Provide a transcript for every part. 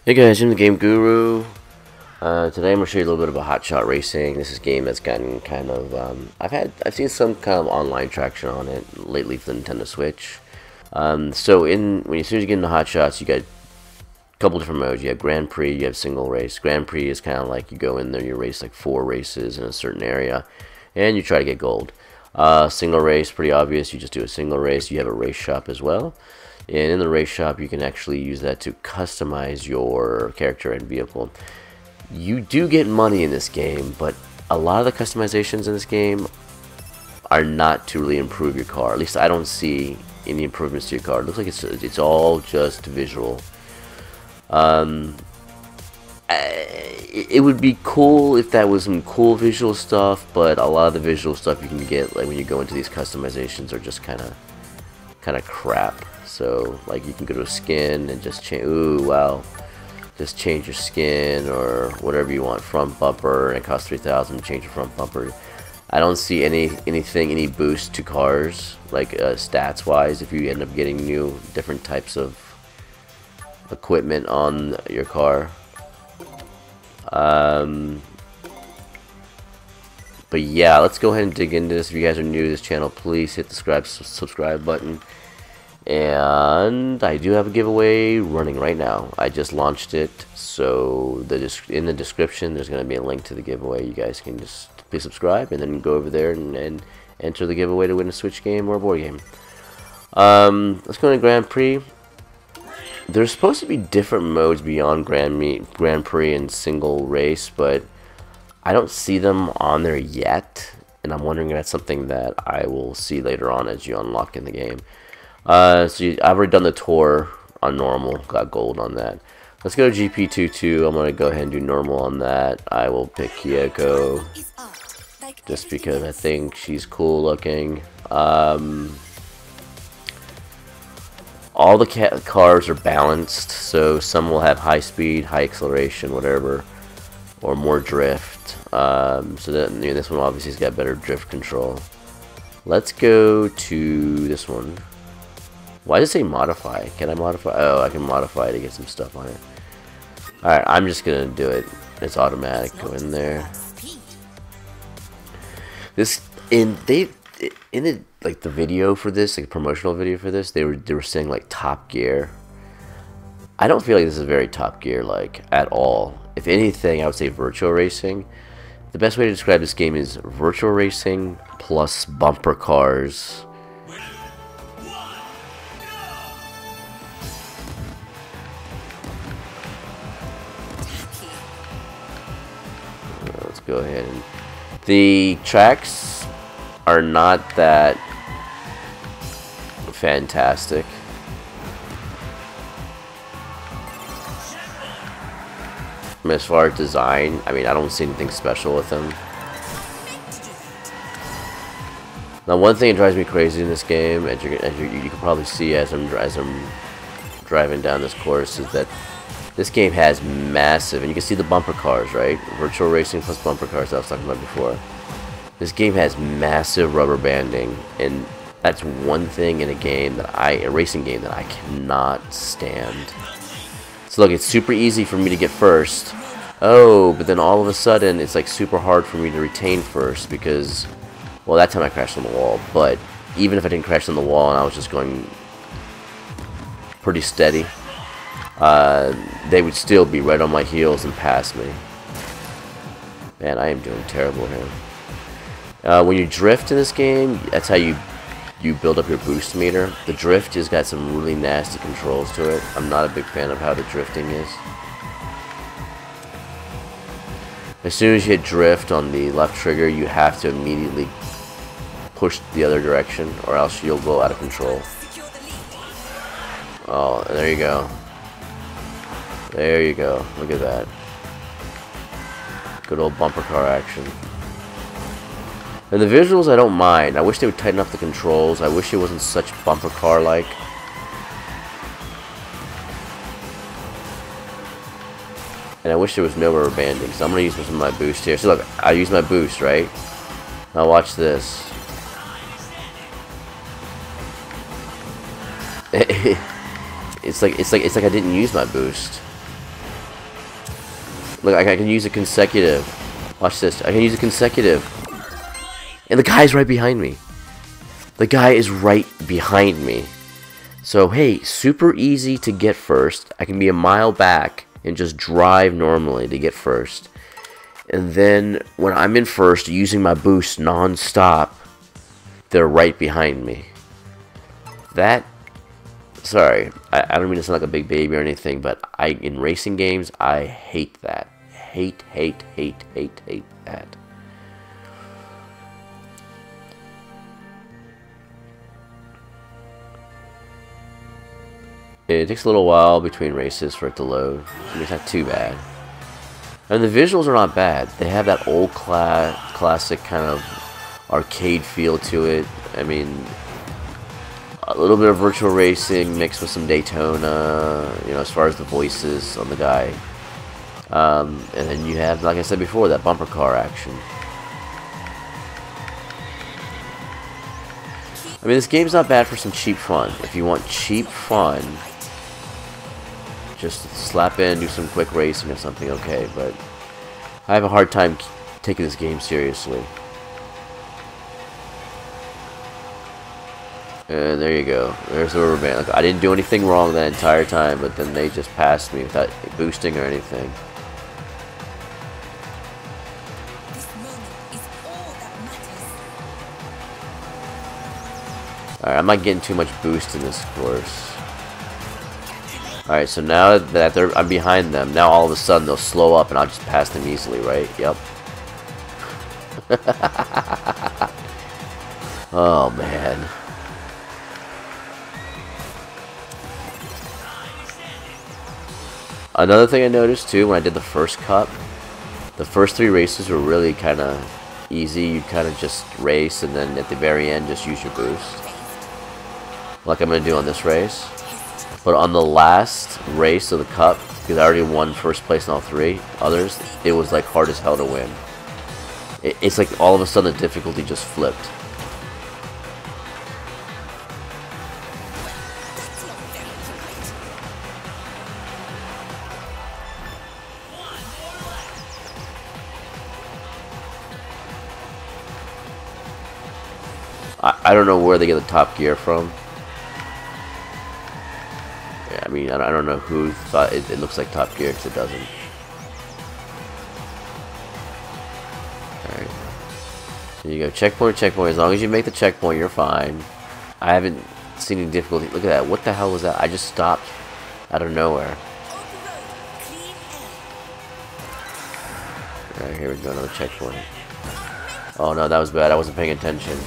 Hey guys, I'm the Game Guru. Today I'm gonna show you a little bit about Hotshot racing. This is a game that's gotten kind of I've seen some kind of online traction on it lately for the Nintendo Switch. As soon as you get into Hotshots, you got a couple different modes. You have Grand Prix, you have single race. Grand Prix is kind of like you go in there, you race like 4 races in a certain area, and you try to get gold. Single race, pretty obvious. You just do a single race. You have a race shop as well. And in the race shop, you can actually use that to customize your character and vehicle. You do get money in this game, but a lot of the customizations in this game are not to really improve your car. At least I don't see any improvements to your car. It looks like it's all just visual. It would be cool if that was some cool visual stuff, but a lot of the visual stuff you can get, like when you go into these customizations, are just kind of crap. So like you can go to a skin and just change. Ooh, wow! Just change your skin or whatever you want. Front bumper, and it costs 3,000 to change your front bumper. I don't see any boost to cars, like stats wise, if you end up getting different types of equipment on your car. But yeah, let's go ahead and dig into this. If you guys are new to this channel, please hit the subscribe button. And I do have a giveaway running right now. I just launched it, so in the description there's going to be a link to the giveaway. You guys can just please subscribe and then go over there and enter the giveaway to win a Switch game or a board game. Let's go to Grand Prix. There's supposed to be different modes beyond Grand Prix and single race, but I don't see them on there yet, and I'm wondering if that's something that I will see later on as you unlock in the game. I've already done the tour on normal, got gold on that. Let's go to GP22. I'm gonna go ahead and do normal on that. I will pick Kyoko just because I think she's cool looking. All the cars are balanced, so some will have high speed, high acceleration, whatever, or more drift. So that, this one obviously has got better drift control. Let's go to this one. Why does it say modify? Can I modify? Oh, I can modify to get some stuff on it. Alright, I'm just gonna do it. It's automatic. Go in there. Like the video for this, like promotional video for this, they were saying like Top Gear. I don't feel like this is very Top Gear like at all. If anything, I would say virtual racing. The best way to describe this game is virtual racing plus bumper cars. Let's go ahead and the tracks are not that fantastic. As far as design, I mean, I don't see anything special with them. Now, one thing that drives me crazy in this game, as you can probably see as I'm driving down this course, is that this game has massive, and you can see the bumper cars, right? Virtual racing plus bumper cars that I was talking about before. This game has massive rubber banding, and that's one thing in a racing game that I cannot stand. So look, it's super easy for me to get first. Oh, but then all of a sudden, it's like super hard for me to retain first because, well, that time I crashed on the wall. But even if I didn't crash on the wall and I was just going pretty steady, they would still be right on my heels and pass me. Man, I am doing terrible here. When you drift in this game, that's how you build up your boost meter. The drift has got some really nasty controls to it. I'm not a big fan of how the drifting is. As soon as you hit drift on the left trigger, you have to immediately push the other direction, or else you'll go out of control. Oh, and there you go. There you go. Look at that. Good old bumper car action. And the visuals I don't mind. I wish they would tighten up the controls. I wish it wasn't such bumper car like. And I wish there was no rubber banding. So I'm going to use some of my boost here. So look, I use my boost, right? Now watch this. It's like I didn't use my boost. Look, I can use a consecutive. Watch this. I can use a consecutive. And the guy's right behind me. The guy is right behind me. So, hey, super easy to get first. I can be a mile back and just drive normally to get first. And then, when I'm in first, using my boost non-stop, they're right behind me. That... Sorry, I don't mean to sound like a big baby or anything, but in racing games, I hate that. Hate that. It takes a little while between races for it to load. I mean, it's not too bad. And the visuals are not bad. They have that old classic kind of arcade feel to it. I mean, a little bit of virtual racing mixed with some Daytona, you know, as far as the voices on the guy. And then you have, like I said before, that bumper car action. I mean, this game's not bad for some cheap fun. If you want cheap fun, just slap in, do some quick racing or something, okay. But I have a hard time taking this game seriously. And there you go. There's the rubber band. Like, I didn't do anything wrong that entire time, but then they just passed me without boosting or anything. Alright, I'm not getting too much boost in this course. Alright, so now that I'm behind them, now all of a sudden they'll slow up and I'll just pass them easily, right? Yep. Oh, man. Another thing I noticed too when I did the first cup, the first 3 races were really kind of easy. You kind of just race and then at the very end just use your boost, like I'm going to do on this race. But on the last race of the cup, because I already won first place in all 3 others, it was like hard as hell to win. It's like all of a sudden the difficulty just flipped. I don't know where they get the top gear from. Yeah, I mean, I don't know who thought it looks like Top Gear, because it doesn't. Alright. Here you go. Checkpoint. As long as you make the checkpoint, you're fine. I haven't seen any difficulty. Look at that. What the hell was that? I just stopped out of nowhere. Alright, here we go. Another checkpoint. Oh no, that was bad. I wasn't paying attention.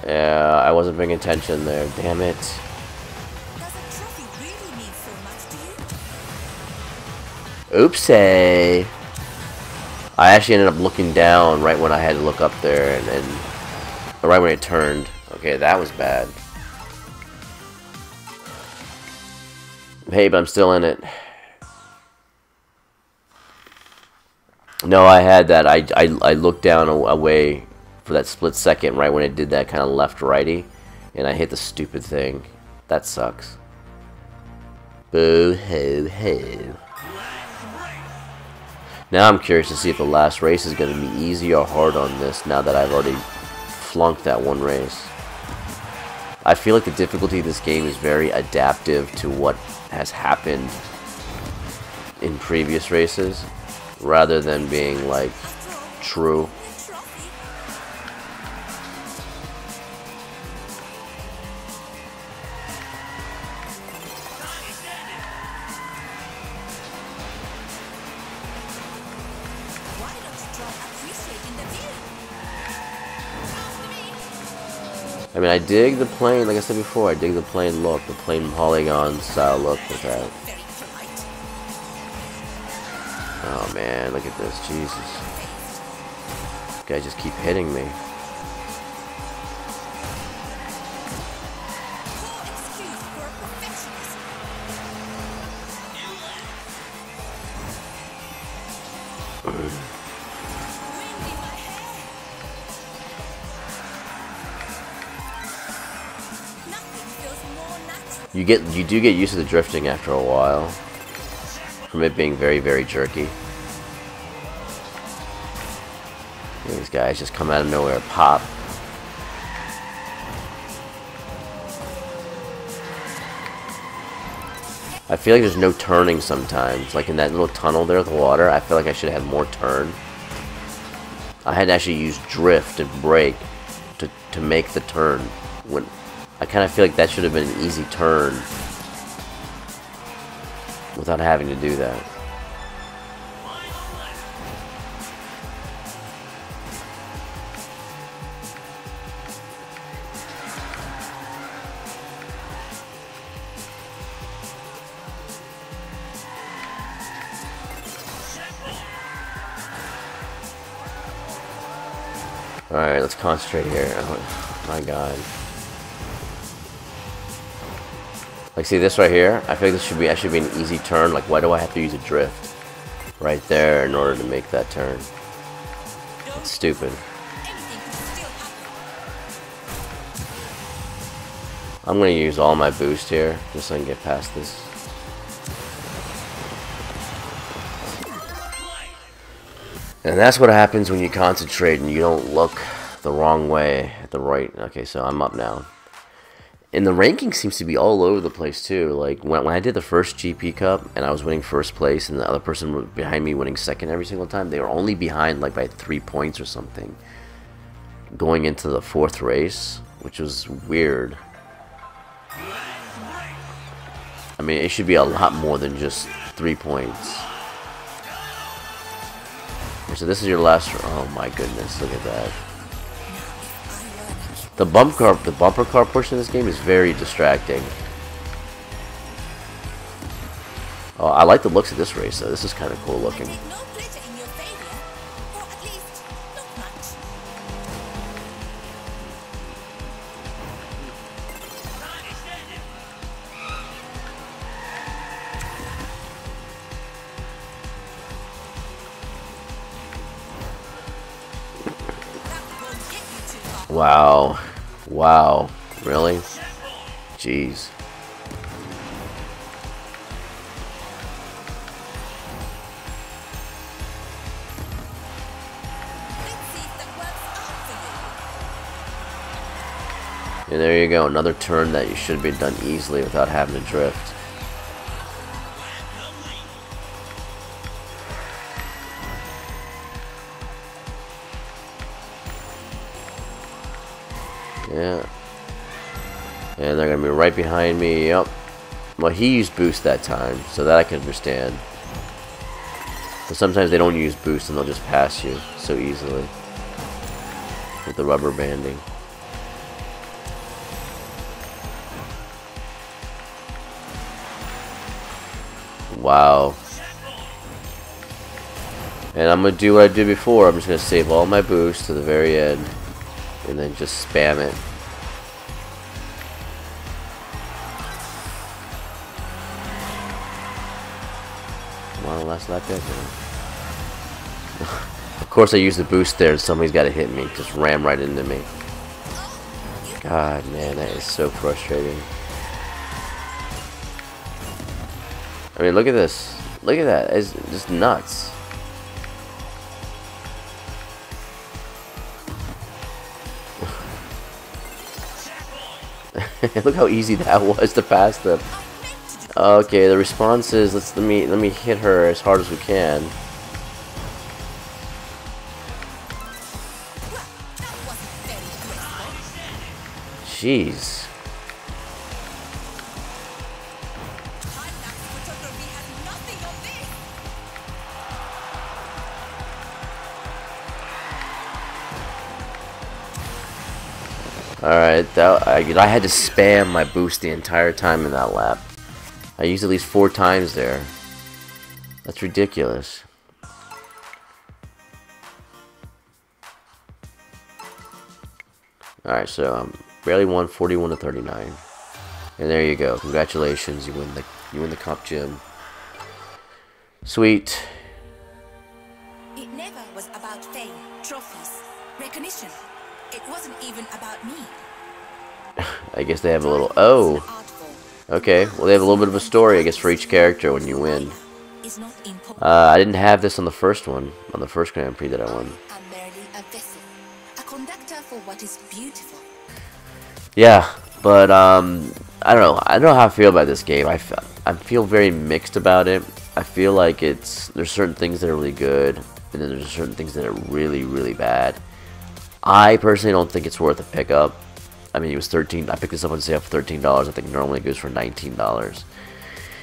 Yeah, I wasn't paying attention there. Damn it. Oopsie. I actually ended up looking down right when I had to look up there, and then right when it turned. Okay, that was bad. Hey, but I'm still in it. No, I had that. I looked down away for that split second right when it did that kind of left-righty, and I hit the stupid thing. That sucks. Boo-hoo-hoo. Now I'm curious to see if the last race is going to be easy or hard on this, now that I've already flunked that one race. I feel like the difficulty of this game is very adaptive to what has happened in previous races, rather than being like true. I mean, I dig the plane, like I said before, I dig the plane look, the plane polygon style look with that. Oh man, look at this, Jesus. This guy just keep hitting me. You do get used to the drifting after a while. from it being very, very jerky. These guys just come out of nowhere, pop. I feel like there's no turning sometimes. Like in that little tunnel there with the water, I feel like I should have had more turn. I had to actually use drift and brake to make the turn. When I kind of feel like that should have been an easy turn without having to do that. Alright, let's concentrate here. Oh my god. Like, see this right here? I feel like this should be actually be an easy turn. Like, why do I have to use a drift right there in order to make that turn? It's stupid. I'm gonna use all my boost here just so I can get past this. And that's what happens when you concentrate and you don't look the wrong way at the right. Okay, so I'm up now. And the ranking seems to be all over the place too. Like when I did the first GP Cup and I was winning first place and the other person was behind me winning second every single time, they were only behind like by 3 points or something going into the fourth race, which was weird. I mean, it should be a lot more than just 3 points. So this is your last. Oh my goodness! Look at that. The bumper car portion of this game is very distracting. Oh, I like the looks of this race though. This is kind of cool looking. Wow. Wow. Really? Jeez. And there you go. Another turn that you should be done easily without having to drift. Yeah. And they're going to be right behind me. Yep. Well, he used boost that time, so that I can understand. But sometimes they don't use boost and they'll just pass you so easily with the rubber banding. Wow. And I'm going to do what I did before. I'm just going to save all my boost to the very end. And then just spam it. Come on, last lap there. Of course I use the boost there and somebody's got to hit me. Just ram right into me. God, man, that is so frustrating. I mean, look at this. Look at that. It's just nuts. Look how easy that was to pass them. Okay, the response is let me hit her as hard as we can. Jeez. Alright, I had to spam my boost the entire time in that lap. I used at least 4 times there. That's ridiculous. Alright, so barely won 41 to 39. And there you go. Congratulations, you win the Comp Gym. Sweet. It never was about fame, trophies, recognition. It wasn't even about me. I guess they have a little... Oh! Okay, well they have a little bit of a story, I guess, for each character when you win. is not important. I didn't have this on the first one, on the first Grand Prix that I won. I am merely a vessel, a conductor for what is beautiful. Yeah, but I don't know. I don't know how I feel about this game. I feel very mixed about it. I feel like there's certain things that are really good, and then there's certain things that are really, really bad. I personally don't think it's worth a pickup. I mean, it was $13. I picked this up on sale for $13. I think normally it goes for $19.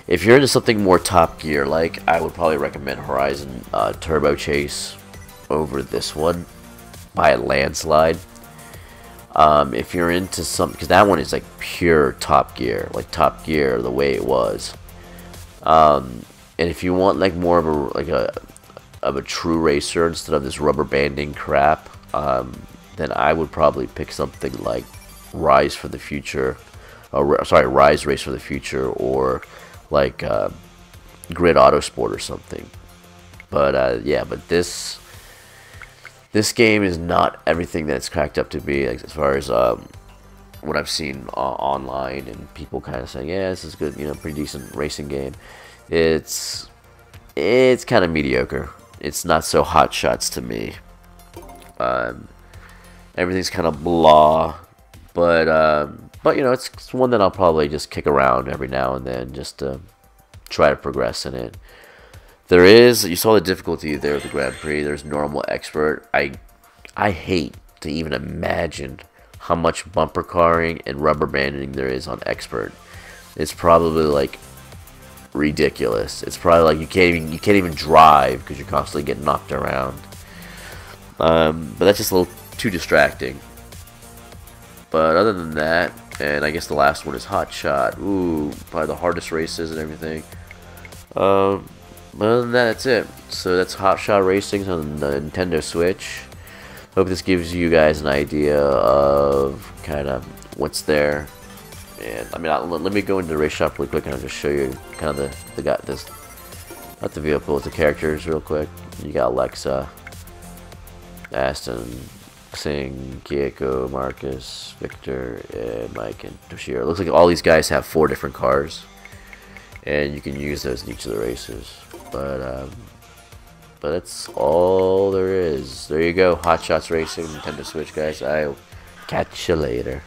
If you're into something more Top Gear, like, I would probably recommend Horizon Turbo Chase over this one by a landslide. If you're into something, because that one is like pure Top Gear, like Top Gear the way it was. And if you want like more of a true racer instead of this rubber banding crap, then I would probably pick something like Rise for the Future, or sorry, Rise Race for the Future, or like Grid Autosport or something. But yeah, but this game is not everything that it's cracked up to be, like, as far as what I've seen online and people kind of saying, yeah, this is good, you know, pretty decent racing game. It's kind of mediocre. It's not so Hot Shots to me. Everything's kind of blah, but you know, it's one that I'll probably just kick around every now and then just to try to progress in it. There is, you saw the difficulty there with the Grand Prix. There's normal, expert. I hate to even imagine how much bumper carring and rubber banding there is on expert. It's probably like ridiculous. It's probably like you can't even drive because you're constantly getting knocked around. But that's just a little too distracting. But other than that, and I guess the last one is Hotshot. Ooh, probably the hardest races and everything. But other than that, that's it. So that's Hotshot Racing on the Nintendo Switch. Hope this gives you guys an idea of kind of what's there. And I mean, let me go into the race shop really quick and I'll just show you kind of not the vehicles, the characters real quick. You got Alexa, Aston, Sing, Kieko, Marcus, Victor, Mike, and Toshiro. Looks like all these guys have 4 different cars, and you can use those in each of the races. But that's all there is. There you go, Hot Shots Racing, Nintendo Switch, guys. I'll catch you later.